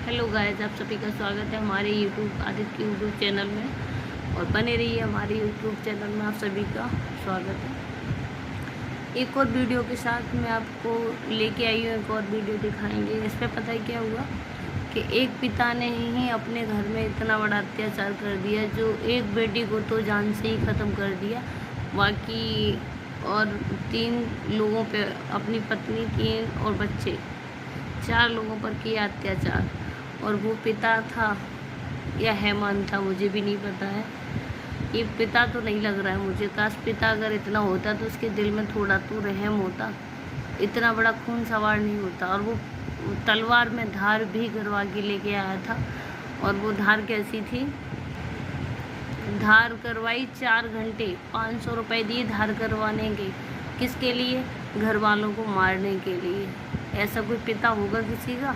Hello guys, आप सभी का स्वागत है हमारे आदित्य यूट्यूब चैनल में। और बने रहिए हमारे यूट्यूब चैनल में, आप सभी का स्वागत है। एक और वीडियो के साथ मैं आपको लेके आई हूँ, एक और वीडियो दिखाएंगे। इस पर पता है क्या हुआ कि एक पिता ने ही अपने घर में इतना बड़ा अत्याचार कर दिया, जो एक बेटी को तो जान से ही ख़त्म कर दिया, बाकी और 3 लोगों पे, अपनी पत्नी, 3 और बच्चे, 4 लोगों पर किया अत्याचार। और वो पिता था या हैमान था, मुझे भी नहीं पता है। ये पिता तो नहीं लग रहा है मुझे। काश पिता अगर इतना होता तो उसके दिल में थोड़ा तो रहम होता, इतना बड़ा खून सवार नहीं होता। और वो तलवार में धार भी करवा के लेके आया था। और वो धार कैसी थी? धार करवाई 4 घंटे, 500 रुपये दिए धार करवाने के। किसके लिए? घर वालों को मारने के लिए। ऐसा कोई पिता होगा किसी का?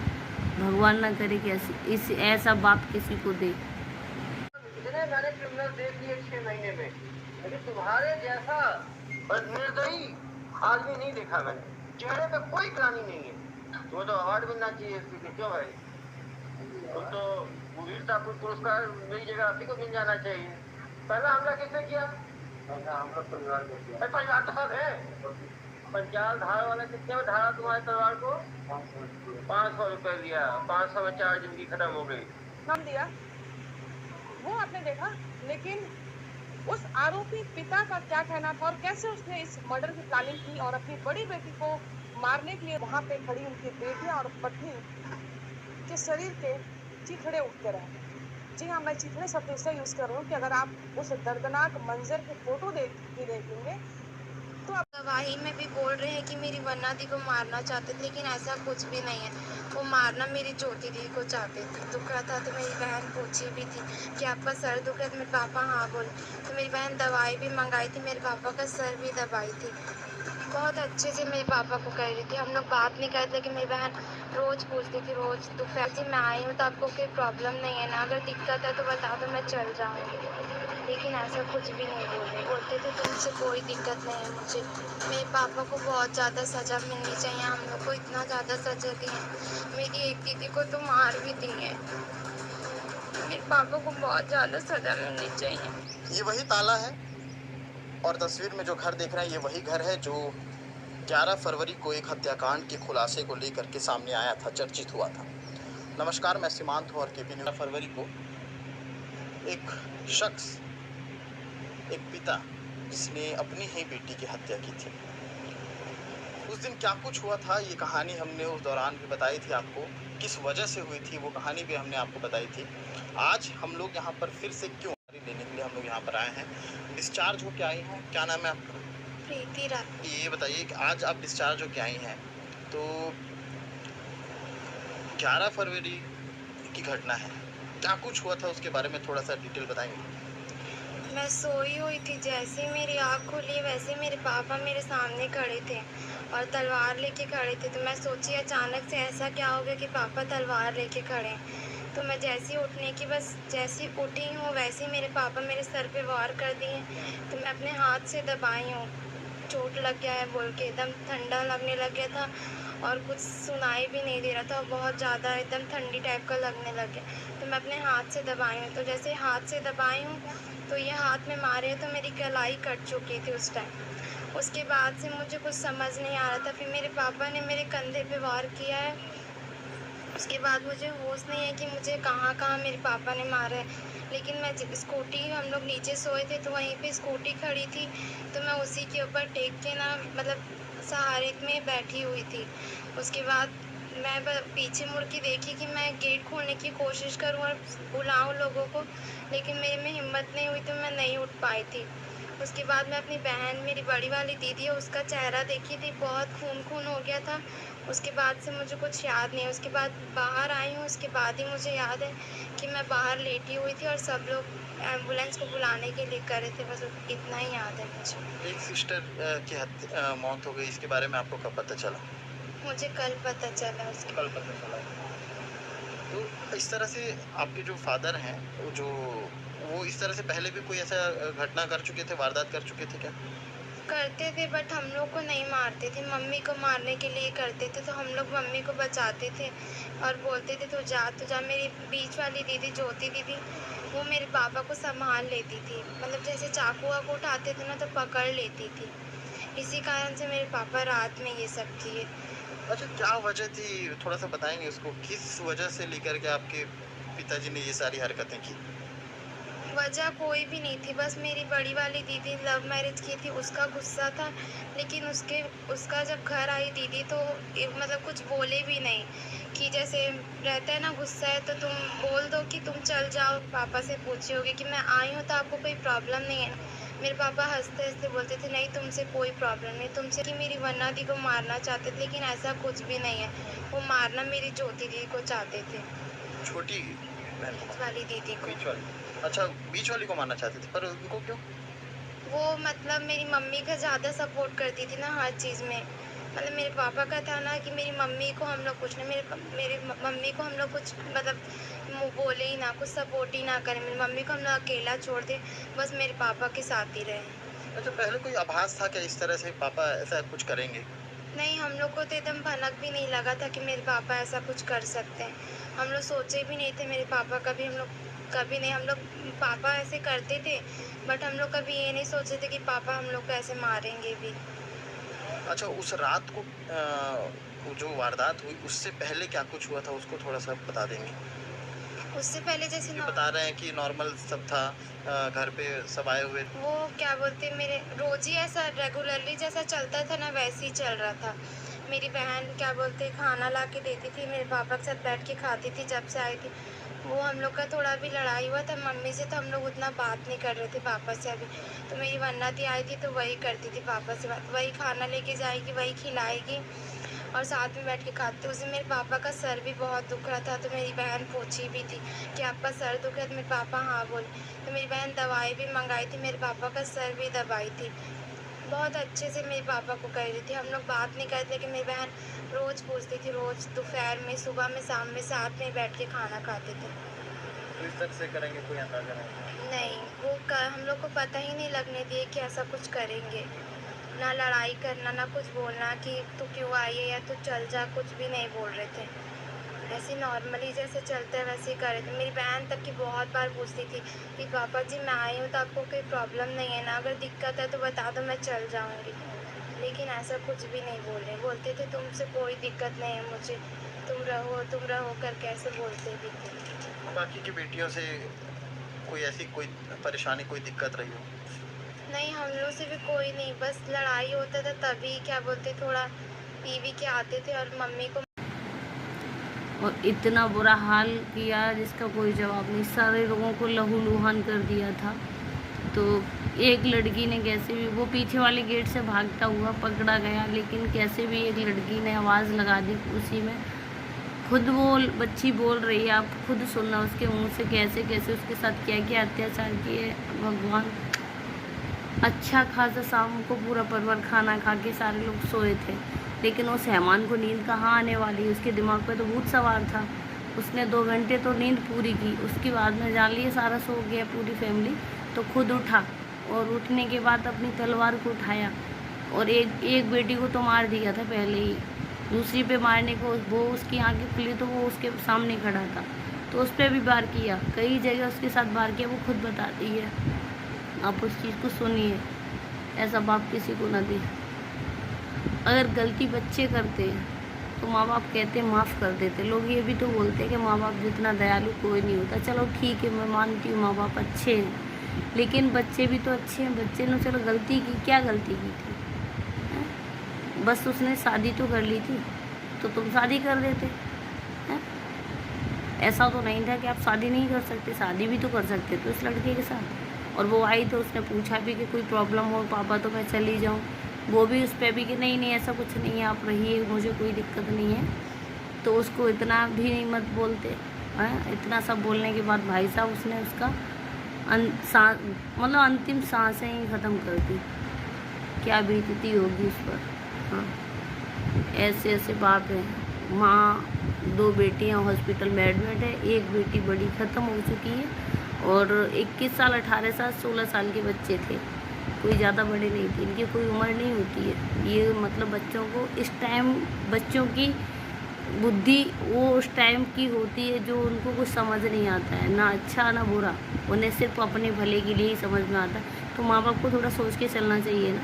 भगवान ना करे कि ऐसा बाप किसी को दे। इतने मैंने क्रिमिनल देख लिए 6 महीने में, लेकिन तुम्हारे जैसा निर्दयी आदमी नहीं देखा मैंने। चेहरे पे कोई ग्लानि नहीं है। तुम्हें तो अवार्ड मिलना चाहिए इसके लिए। क्यों भाई? तुम तो वीरता पुरस्कार मेरी जगह आप ही को मिल जाना चाहिए। पहला हमला किसने किया? हमला परिवार ने किया। परिवार तो सब है। पंचाल धार वाला कितने में धारा तुम्हारे तलवार को? 500 रुपए लिया। 500 में 4 जिंदगी खत्म हो गई। नाम दिया वो आपने देखा, लेकिन उस आरोपी पिता का क्या कहना था और कैसे उसने इस मर्डर की प्लानिंग की और अपनी बड़ी बेटी को मारने के लिए वहां पे खड़ी उनकी बेटियां और पत्नी के शरीर के चीथड़े उठते रहे। जी हाँ, मैं चीथड़े शब्द इसलिए यूज कर रही हूँ कि अगर आप उस दर्दनाक मंजर की फोटो देखेंगे तो आप गवाही में भी बोल रहे हैं कि मेरी वन्ना दी को मारना चाहते थे, लेकिन ऐसा कुछ भी नहीं है। वो मारना मेरी ज्योति दी को चाहते थे। दुख रहा था तो मेरी बहन पूछी भी थी कि आपका सर दुख रहा है, तो मेरे पापा हाँ बोले। तो मेरी बहन दवाई भी मंगाई थी, मेरे पापा का सर भी दबाई थी। बहुत अच्छे से मेरे पापा को कह रही थी। हम लोग बात नहीं करते, लेकिन मेरी बहन रोज़ पूछती थी, रोज़ दुख ऐसे मैं आई हूँ तो आपको कोई प्रॉब्लम नहीं है ना? अगर दिक्कत है तो बता दो, मैं चल जाऊँगी। लेकिन ऐसा कुछ भी नहीं बोलते थे तुमसे कोई दिक्कत नहीं है मुझे। मेरे पापा को बहुत ज़्यादा सज़ा मिलनी चाहिए। हम लोग को इतना ज़्यादा सज़ा दी है। मेरी एक दीदी को तो मार भी दी है। मेरे पापा को बहुत ज़्यादा सज़ा मिलनी चाहिए। ये वही ताला है और तस्वीर में जो घर देख रहे हैं, ये वही घर है जो 11 फरवरी को एक हत्याकांड के खुलासे को लेकर के सामने आया था, चर्चित हुआ था। नमस्कार, मैं सीमांत हूँ और केपी न्यूज़। फरवरी को एक शख्स, एक पिता, जिसने अपनी ही बेटी की हत्या की थी। उस दिन क्या कुछ हुआ था, ये कहानी हमने उस दौरान भी बताई थी आपको। किस वजह से हुई थी वो कहानी भी हमने आपको बताई थी। आज हम लोग यहाँ पर फिर से क्यों लेने के लिए हम लोग यहाँ पर आए हैं, डिस्चार्ज होके आई हैं। क्या नाम है आपका? प्रीति राय। ये बताइए कि आज आप डिस्चार्ज होके आई हैं, तो 11 फरवरी की घटना है, क्या कुछ हुआ था उसके बारे में थोड़ा सा डिटेल बताएंगे? मैं सोई हुई थी, जैसे ही मेरी आँख खुली वैसे मेरे पापा मेरे सामने खड़े थे और तलवार लेके खड़े थे। तो मैं सोची अचानक से ऐसा क्या हो गया कि पापा तलवार लेके खड़े हैं। तो मैं जैसी उठने की बस जैसी उठी हूँ वैसे ही मेरे पापा मेरे सर पे वार कर दिए। तो मैं अपने हाथ से दबाई हूँ, चोट लग गया है बोल के। एकदम ठंडा लगने लग गया था और कुछ सुनाई भी नहीं दे रहा था और बहुत ज़्यादा एकदम ठंडी टाइप का लगने लग गया। तो मैं अपने हाथ से दबाई हूँ। तो जैसे हाथ से दबाई हूँ तो ये हाथ में मारे तो मेरी कलाई कट चुकी थी उस टाइम। उसके बाद से मुझे कुछ समझ नहीं आ रहा था। फिर मेरे पापा ने मेरे कंधे पे वार किया है। उसके बाद मुझे होश नहीं है कि मुझे कहाँ कहाँ मेरे पापा ने मारा है। लेकिन मैं स्कूटी, हम लोग नीचे सोए थे तो वहीं पे स्कूटी खड़ी थी, तो मैं उसी के ऊपर टेक के ना मतलब सहारे में बैठी हुई थी। उसके बाद मैं पीछे मुड़ के देखी कि मैं गेट खोलने की कोशिश करूँ और बुलाऊँ लोगों को, लेकिन मेरे में हिम्मत नहीं हुई तो मैं नहीं उठ पाई थी। उसके बाद मैं अपनी बहन, मेरी बड़ी वाली दीदी है, उसका चेहरा देखी थी, बहुत खून खून हो गया था। उसके बाद से मुझे कुछ याद नहीं है। उसके बाद बाहर आई हूँ, उसके बाद ही मुझे याद है कि मैं बाहर लेटी हुई थी और सब लोग एम्बुलेंस को बुलाने के लिए कर रहे थे। बस इतना ही याद है मुझे। एक सिस्टर की मौत हो गई, इसके बारे में आपको कब पता चला? मुझे कल पता चला उसके। कल पता चला। तो इस तरह से आपके जो फादर हैं, वो इस तरह से पहले भी कोई ऐसा घटना कर चुके थे, वारदात कर चुके थे क्या? करते थे बट हम लोग को नहीं मारते थे, मम्मी को मारने के लिए करते थे। तो हम लोग मम्मी को बचाते थे और बोलते थे तू जा। मेरी बीच वाली दीदी ज्योति दीदी वो मेरे पापा को संभाल लेती थी, मतलब जैसे चाकू वाकू उठाते थे ना तो पकड़ लेती थी। इसी कारण से मेरे पापा रात में ये सब किए। अच्छा, क्या वजह थी, थोड़ा सा बताएंगे उसको, किस वजह से लेकर के आपके पिताजी ने ये सारी हरकतें की? वजह कोई भी नहीं थी, बस मेरी बड़ी वाली दीदी लव मैरिज की थी, उसका गुस्सा था। लेकिन उसका जब घर आई दीदी तो मतलब कुछ बोले भी नहीं, कि जैसे रहता है ना गुस्सा है तो तुम बोल दो कि तुम चल जाओ, पापा से पूछे होगे कि मैं आई हूँ तो आपको कोई प्रॉब्लम नहीं है। मेरे पापा हंसते हंसते बोलते थे नहीं तुमसे कोई प्रॉब्लम नहीं, तुमसे कि मेरी वन्ना दी को मारना चाहते थे, लेकिन ऐसा कुछ भी नहीं है। वो मारना मेरी ज्योति दीदी को चाहते थे, छोटी बहन को? बीच वाली दीदी को। बीच वाली? अच्छा, बीच वाली को मारना चाहते थे, पर उनको क्यों? वो मतलब मेरी मम्मी का ज़्यादा सपोर्ट करती थी ना हर चीज़ में। मतलब मेरे पापा का था ना कि मेरी मम्मी को हम लोग कुछ नहीं, मेरी मम्मी को हम लोग कुछ मतलब मुँह बोले ही ना, कुछ सपोर्ट ही ना करें, मेरी मम्मी को हम लोग अकेला छोड़ दें, बस मेरे पापा के साथ ही रहें। अच्छा, पहले कोई आभास था क्या इस तरह से पापा ऐसा कुछ करेंगे? नहीं, हम लोग को तो एकदम भनक भी नहीं लगा था कि मेरे पापा ऐसा कुछ कर सकते हैं। हम लोग सोचे भी नहीं थे मेरे पापा कभी, कभी नहीं, हम लोग पापा ऐसे करते थे बट हम लोग कभी ये नहीं सोचे थे कि पापा हम लोग को ऐसे मारेंगे भी। अच्छा, उस रात को वो जो वारदात हुई उससे पहले क्या कुछ हुआ था, उसको थोड़ा सा बता देंगे? उससे पहले जैसे ये बता रहे हैं कि नॉर्मल सब था, घर पे सब आए हुए। वो क्या बोलते हैं, मेरे रोज ही ऐसा रेगुलरली जैसा चलता था ना वैसे ही चल रहा था। मेरी बहन क्या बोलते हैं खाना ला के देती थी, मेरे पापा के साथ बैठ के खाती थी जब से आई थी। वो हम लोग का थोड़ा भी लड़ाई हुआ था मम्मी से तो हम लोग उतना बात नहीं कर रहे थे पापा से अभी। तो मेरी वन्ना दी आई थी तो वही करती थी पापा से बात, वही खाना लेके जाएगी, वही खिलाएगी और साथ में बैठ के खाते। उस दिन मेरे पापा का सर भी बहुत दुख रहा था तो मेरी बहन पूछी भी थी कि आपका सर दुख है, तो मेरे पापा हाँ बोले। तो मेरी बहन दवाई भी मंगाई थी, मेरे पापा का सर भी दबाई थी, बहुत अच्छे से मेरे पापा को कह रही थी। हम लोग बात नहीं करते लेकिन मेरी बहन रोज़ पूछती थी, रोज़ दोपहर में, सुबह में, शाम में साथ में बैठ के खाना खाते थे। तो इस तरह से करेंगे, कोई अंदाजा नहीं? नहीं, हम लोग को पता ही नहीं लगने दिए कि ऐसा कुछ करेंगे। ना लड़ाई करना, ना कुछ बोलना कि तू क्यों आई है या तू चल जा, कुछ भी नहीं बोल रहे थे। ऐसे नॉर्मली जैसे चलते हैं वैसे ही कर रहे थे। मेरी बहन तक की बहुत बार पूछती थी कि पापा जी मैं आई हूँ तो आपको कोई प्रॉब्लम नहीं है ना, अगर दिक्कत है तो बता दो मैं चल जाऊँगी। लेकिन ऐसा कुछ भी नहीं बोले, बोलते थे तुमसे कोई दिक्कत नहीं है मुझे, तुम रहो करके ऐसे बोलते भी थे। बाकी की बेटियों से कोई ऐसी कोई परेशानी, कोई दिक्कत रही हो? नहीं, हम लोग से भी कोई नहीं, बस लड़ाई होता था तभी क्या बोलते थोड़ा पी के आते थे और मम्मी को। और इतना बुरा हाल किया जिसका कोई जवाब नहीं, सारे लोगों को लहूलुहान कर दिया था। तो एक लड़की ने कैसे भी, वो पीछे वाले गेट से भागता हुआ पकड़ा गया, लेकिन कैसे भी एक लड़की ने आवाज़ लगा दी उसी में। खुद वो बच्ची बोल रही है, आप खुद सुनना उसके मुंह से कैसे कैसे उसके साथ क्या क्या अत्याचार किए। भगवान, अच्छा खासा शाम को पूरा परिवार खाना खा के सारे लोग सोए थे, लेकिन उस रहमान को नींद कहाँ आने वाली, उसके दिमाग पे तो भूत सवार था। उसने 2 घंटे तो नींद पूरी की, उसके बाद में जान लिए सारा सो गया पूरी फैमिली, तो खुद उठा और उठने के बाद अपनी तलवार को उठाया और एक बेटी को तो मार दिया था पहले ही, दूसरी पे मारने को वो उसकी आंखें खुली तो वो उसके सामने खड़ा था तो उस पर भी वार किया, कई जगह उसके साथ वार किया, वो खुद बताती है। आप उस चीज़ को सुनिए, ऐसा बाप किसी को ना दे। अगर गलती बच्चे करते हैं तो माँ बाप कहते हैं माफ़ कर देते, लोग ये भी तो बोलते हैं कि माँ बाप जितना दयालु कोई नहीं होता। चलो ठीक है, मैं मानती हूँ माँ बाप अच्छे हैं, लेकिन बच्चे भी तो अच्छे हैं। बच्चे ने चलो गलती की, क्या गलती की थी? बस उसने शादी तो कर ली थी तो तुम शादी कर देते हैं। ऐसा तो नहीं था कि आप शादी नहीं कर सकते, शादी भी तो कर सकते थे उस लड़के के साथ। और वो आई तो उसने पूछा भी कि कोई प्रॉब्लम हो पापा तो मैं चली जाऊँ, वो भी उस पर भी कि नहीं नहीं ऐसा कुछ नहीं है, आप रहिए, मुझे कोई दिक्कत नहीं है। तो उसको इतना भी नहीं मत बोलते हैं। इतना सब बोलने के बाद भाई साहब उसने उसका मतलब अंतिम सांसें ही ख़त्म कर दी। क्या बीतती होगी उस पर। हाँ, ऐसे ऐसे बाप हैं। माँ 2 बेटियाँ हॉस्पिटल में एडमिट है, एक बेटी बड़ी ख़त्म हो चुकी है और 21 साल, 18 साल, 16 साल के बच्चे थे। कोई ज़्यादा बड़े नहीं थे, इनकी कोई उम्र नहीं होती है। ये मतलब बच्चों को इस टाइम, बच्चों की बुद्धि वो उस टाइम की होती है जो उनको कुछ समझ नहीं आता है, ना अच्छा ना बुरा, उन्हें सिर्फ अपने भले के लिए ही समझ में आता है। तो माँ बाप को थोड़ा सोच के चलना चाहिए ना।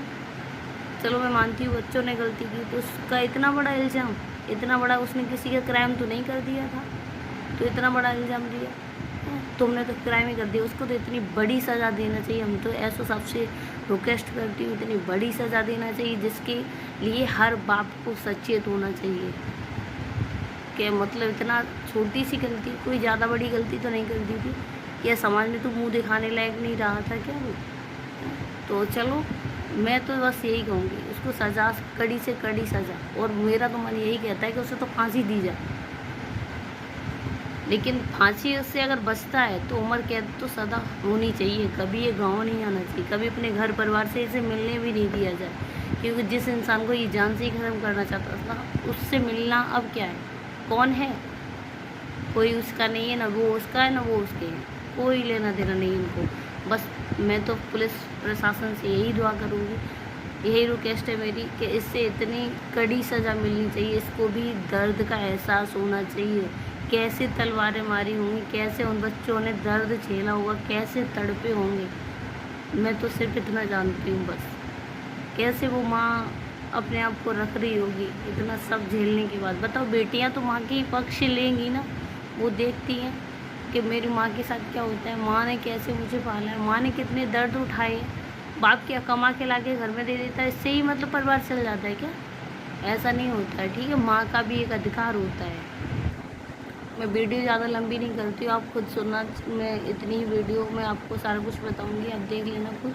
चलो मैं मानती हूँ बच्चों ने गलती की, तो उसका इतना बड़ा इल्ज़ाम, इतना बड़ा, उसने किसी का क्राइम तो नहीं कर दिया था, तो इतना बड़ा इल्ज़ाम दिया, तुमने तो क्राइम ही कर दिया, उसको तो इतनी बड़ी सज़ा देना चाहिए। हम तो ऐसा सबसे रिक्वेस्ट करती हूँ, इतनी बड़ी सज़ा देना चाहिए जिसके लिए हर बाप को सचेत होना चाहिए कि मतलब इतना छोटी सी गलती, कोई ज़्यादा बड़ी गलती तो नहीं कर दी थी, या समाज में तो मुंह दिखाने लायक नहीं रहा था क्या वो। तो चलो मैं तो बस यही कहूँगी, उसको सज़ा, कड़ी से कड़ी सज़ा, और मेरा तो मन यही कहता है कि उसे तो फांसी दी जाए, लेकिन फांसी से अगर बचता है तो उम्र कैद तो सदा होनी चाहिए। कभी ये गाँव नहीं आना चाहिए, कभी अपने घर परिवार से इसे मिलने भी नहीं दिया जाए, क्योंकि जिस इंसान को ये जान से ही ख़त्म करना चाहता था उससे मिलना अब क्या है, कौन है, कोई उसका नहीं है, ना वो उसका है ना वो उसके है, कोई लेना देना नहीं इनको। बस मैं तो पुलिस प्रशासन से यही दुआ करूँगी, यही रिक्वेस्ट है मेरी कि इससे इतनी कड़ी सज़ा मिलनी चाहिए, इसको भी दर्द का एहसास होना चाहिए, कैसे तलवारें मारी होंगी, कैसे उन बच्चों ने दर्द झेला होगा, कैसे तड़पे होंगे। मैं तो सिर्फ इतना जानती हूँ बस, कैसे वो माँ अपने आप को रख रही होगी इतना सब झेलने के बाद। बताओ, बेटियाँ तो माँ के पक्ष लेंगी ना, वो देखती हैं कि मेरी माँ के साथ क्या होता है, माँ ने कैसे मुझे पाला है, माँ ने कितने दर्द उठाए हैं। बाप क्या कमा के ला के घर में दे देता है, इससे ही मतलब परिवार चल जाता है क्या? ऐसा नहीं होता है, ठीक है। माँ का भी एक अधिकार होता है। मैं वीडियो ज़्यादा लंबी नहीं करती हूँ, आप खुद सुनना, मैं इतनी ही वीडियो में आपको सारा कुछ बताऊँगी, आप देख लेना खुद।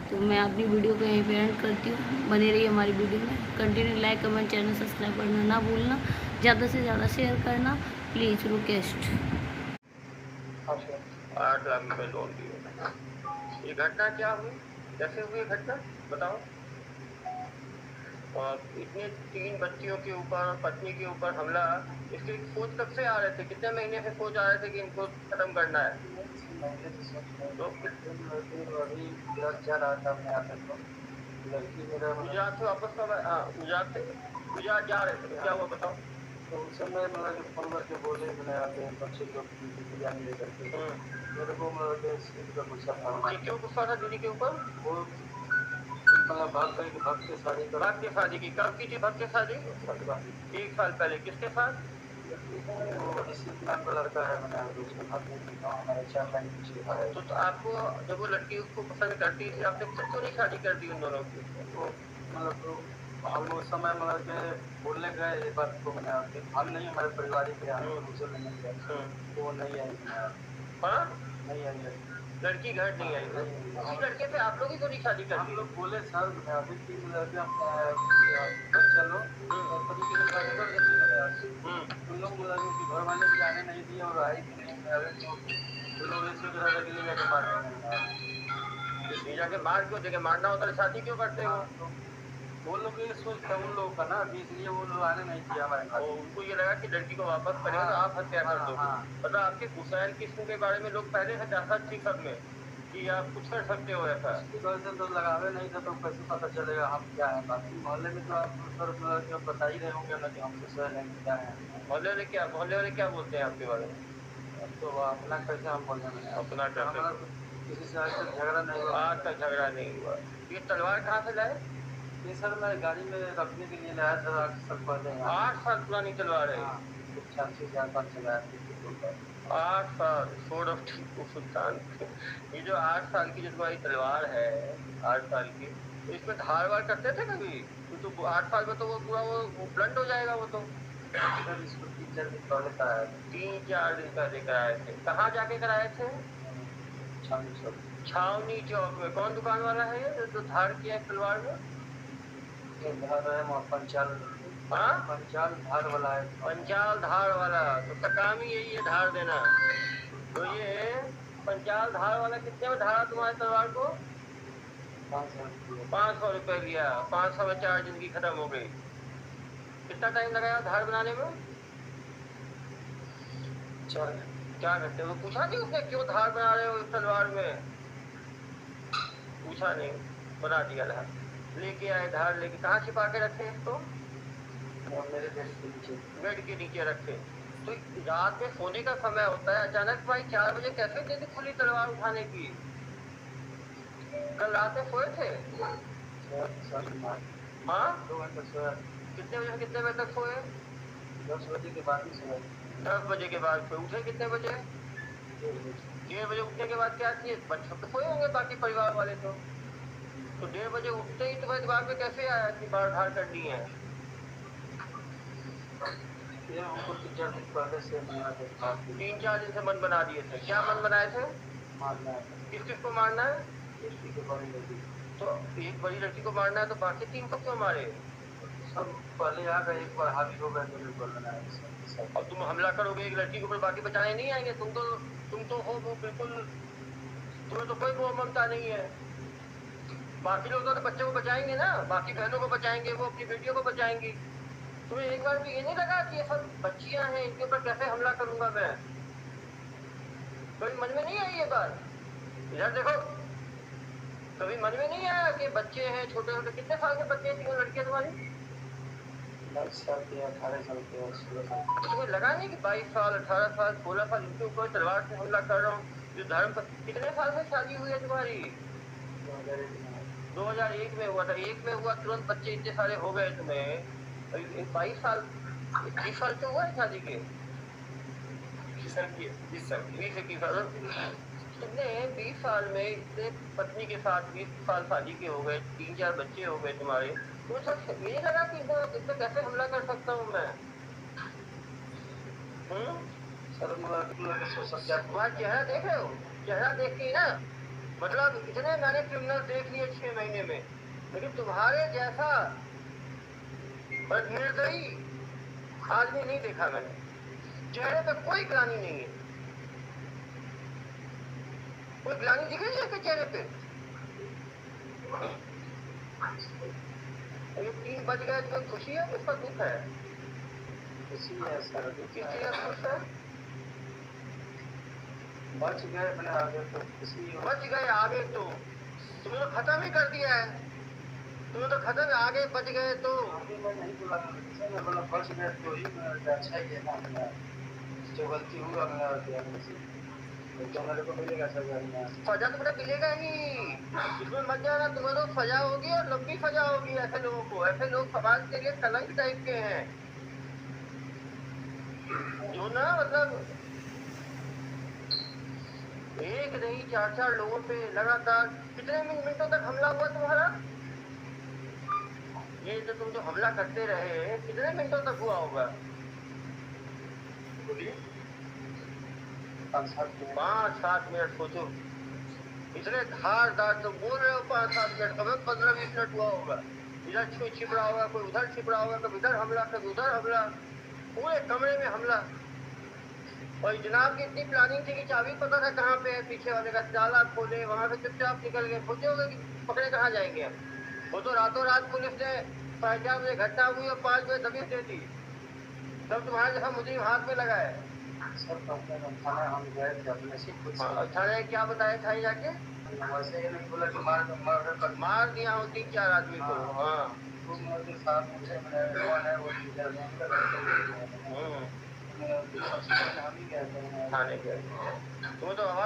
तो मैं अपनी वीडियो को यहीं पे एंड करती हूँ। बने रहिए हमारी वीडियो में, continue like comment channel subscribe करना ना भूलना, ज़्यादा से ज़्यादा शेयर करना प्लीज़, रिक्वेस्ट। 8 लाख रुपए लोन दिए। ये घटना क्या हुई, कैसे हुई ये घटना बताओ। और इतने 3 बच्चियों के ऊपर, पत्नी के ऊपर हमला, इसकी सोच कब से आ रहे थे, कितने महीने से सोच आ रहे थे कि इनको खत्म करना है? तो गुजरात से वापस कब? हाँ, गुजरात जा रहे थे, क्या हुआ बताओ। तो उस समय मतलब फोन करके बोले मैंने आते हैं बच्चे लोग की बिरयानी लेकर के, मेरे को मतलब सीट का गुस्सा था। क्यों गुस्सा था दीदी के ऊपर? वो मतलब भक्त के शादी कर, भक्त की शादी की, कब की थी भक्त की शादी? 1 साल पहले। किसके साथ? वो इसी नाम का लड़का है, मैंने उसके साथ नहीं था, हमारे 4 लाइन पीछे है। तो आपको जब वो लड़की उसको पसंद करती थी, आपने क्यों नहीं शादी कर दी उन दोनों की? तो मतलब हम उस समय मतलब के बोलने गए ये बात को, मैंने हम नहीं, हमारे पारिवारिक के यहाँ मुझे नहीं गया, वो नहीं आई, हाँ, नहीं आई, लड़की घर नहीं आई। उसी लड़के पे आप लोग ही थोड़ी शादी कर हम दी। लोग बोले सर अभी 3 लड़के चलो और पति के लिए शादी कर देती है। उन लोग घर वाले भी आने नहीं दिए और आई भी नहीं, तो लोग ऐसे करा के ले जाके मार देंगे, ले जाके मार क्यों देंगे? मारना होता है शादी क्यों करते हो? वो लोग ये सोचता उन लोगों का ना, इसलिए वो लोग आने नहीं किया हमारे घर। उनको ये लगा कि लड़की को वापस करेगा तो आप हत्या कर दो। पता आपके हुसैन किस्म के बारे में लोग पहले से चाहता थी सब में कि आप कुछ कर सकते हो ऐसा। इसकी वजह से तो लगावे नहीं था, तो कैसे पता चलेगा हम क्या है। बाकी मोहल्ले में तो आप सर बता ही रहे होंगे ना कि हमसे सर है क्या है। मोहल्ले वाले क्या बोलते हैं आपके बारे में? तो अपना कैसे हम बोल रहे हैं, अपना हमारा किसी से आज तक झगड़ा नहीं हुआ। आज तक झगड़ा नहीं हुआ। ये तलवार कहाँ से लाए? ये सर मैं गाड़ी में रखने के लिए लाया था 8 साल पहले। 8 साल पुरानी तलवार है। 4 चलाया था। 8 साल, सोर्ड ऑफ टीपू सुल्तान। ये जो 8 साल की जो तुम्हारी तलवार है, 8 साल की, तो इसमें धार वार करते थे कभी? तो 8 साल में तो वो पूरा वो ब्लंट हो जाएगा वो तो। इसको 3-4 दिन पहले कराया था। 3-4 दिन पहले कराए थे। कहाँ जाके कराए थे? छावनी चौक में। कौन दुकान वाला है ये जो धार किया है तलवार में? धार है वहाँ पंचाल। हाँ, पंचाल धार वाला है। पंचाल धार वाला, तो उसका काम ही यही है धार देना। तो ये पंचाल धार वाला कितने में धारा तुम्हारे तलवार को? 500 रुपये लिया। 500 में 4 जिंदगी खत्म हो गई। कितना टाइम लगाया धार बनाने में? 4 घंटे। वो पूछा नहीं उसने क्यों धार बना रहे हो इस तलवार में? पूछा नहीं। बना दिया था, लेके आए धार लेके, कहाँ छिपा के रखे इसको? और मेरे बेड के नीचे। बेड के नीचे रखे। तो रात में सोने का समय होता है, अचानक भाई 4 बजे कैसे दे दी खुली तलवार उठाने की? कल रात में सोए थे? हाँ, 2 घंटे सोया। कितने बजे तक सोए? 10 बजे के बाद ही सोया। 10 बजे के बाद फिर उठे कितने बजे? 1:30 बजे। उठने के बाद क्या किए? बच्चों तो सोए होंगे बाकी परिवार वाले तो 1:30 बजे उठते ही तुम्हारे दिमाग में कैसे आया कि बाढ़ धार करनी है? ये हमको 3-4 दिन पहले से मना था। 3-4 दिन से मन बना दिए थे। क्या मन बनाए थे? मारना है। किस को मारना है? लड़की के बड़ी लड़की। तो एक बड़ी लड़की को मारना है तो बाकी 3 को क्यों मारे? सब पहले आ गए, एक बार हावी हो गए तो बिल्कुल बनाया सब। और तुम हमला करोगे एक लड़की के ऊपर, बाकी बचाने नहीं आएंगे? तुम तो हो वो बिल्कुल, तुम्हें तो कोई वो ममता नहीं है। बाकी लोग तो बच्चों को बचाएंगे ना, बाकी बहनों को बचाएंगे, वो अपनी बेटियों को बचाएंगी। तुम्हें एक बार भी ये नहीं लगा कि ये सब बच्चियां हैं, इनके ऊपर कैसे हमला करूंगा मैं? कभी मन में नहीं आई ये बात? इधर देखो, कभी मन में नहीं आया कि बच्चे हैं छोटे छोटे? कितने साल के बच्चे हैं 3 लड़कियां तुम्हारी? 22 साल के, 18 साल के, 16 साल तो तुम्हें लगा नहीं कि 22 साल, 18 साल, 16 साल इनके ऊपर तलवार से हमला कर रहा हूँ? जो धर्म पर कितने साल में शादी हुई है तुम्हारी? 2001 में हुआ था। 1 में हुआ तुरंत बच्चे इतने सारे हो गए तुम्हें। 22 साल, 21 साल तो हुआ है शादी के? 20 21 साल। तुमने 20 साल में इतने पत्नी के साथ 20 साल शादी के हो गए, 3-4 बच्चे हो गए तुम्हारे, तो सब ये नहीं लगा कि इस पर कैसे हमला कर सकता हूँ मैं? सर तुम्हारा चेहरा देख रहे हो? चेहरा देख के ना, मतलब इतने मैंने क्रिमिनल देख लिए 6 महीने में, लेकिन तुम्हारे जैसा निर्दयी आदमी नहीं देखा मैंने। चेहरे पे कोई ग्लानि नहीं है, कोई ग्लानि दिख रही है इसके चेहरे पे? ये 3 बज गए, तो खुशी है उसका दुख है? खुशी है सर। किस चीज का खुश है? बच गए अपने आगे तो खुशी हो। बच गए आगे तो तुमने तो खत्म ही कर दिया है। तुमने तो खत्म, आगे बच गए तो अभी मैं नहीं बोला, मैं बोला बच गए तो ही अच्छा ही है ना। मेरा जो गलती हुआ तो मेरे को मिलेगा सजा। सजा तो मिलेगा ही, इसमें मत जाना। तुम्हें तो सजा होगी और लंबी सजा होगी। ऐसे लोगों को, ऐसे लोग समाज के लिए कलंक टाइप के हैं, जो ना मतलब एक नहीं 4-4 लोगों पे लगातार। कितने मिनटों तक हमला हुआ तुम्हारा? ये जो तुम जो हमला करते रहे, कितने मिनटों तक हुआ होगा? 5-7 मिनट। सोचो, इतने धारदार तो बोल रहे हो 5-7 मिनट, कभी 15-20 मिनट हुआ होगा। इधर छिप रहा होगा, कोई उधर छिप रहा होगा, कभी इधर हमला, कभी उधर हमला, पूरे कमरे में हमला। और जनाब की इतनी प्लानिंग थी कि चाबी पता था कहाँ पे है, पीछे वाले का ताला खोले, वहां से चुपचाप निकल गए। सोचे होगे कि पकड़े कहाँ जाएंगे हम? वो तो रातों रात पुलिस ने 4:30 बजे घटना हुई और 5 बजे दबिश दे दी, तब तुम्हारे जैसा मुझे हाथ में लगा है। थाना हम गए थे अपने से कुछ। थाने क्या बताया? थाने जाके वैसे ही नहीं बोला कि मार दिया हो 3-4 आदमी को। हाँ, के साथ मुझे है वो सबसे पहले हम ही गए थे थाने गए। तुम्हें तो आवाज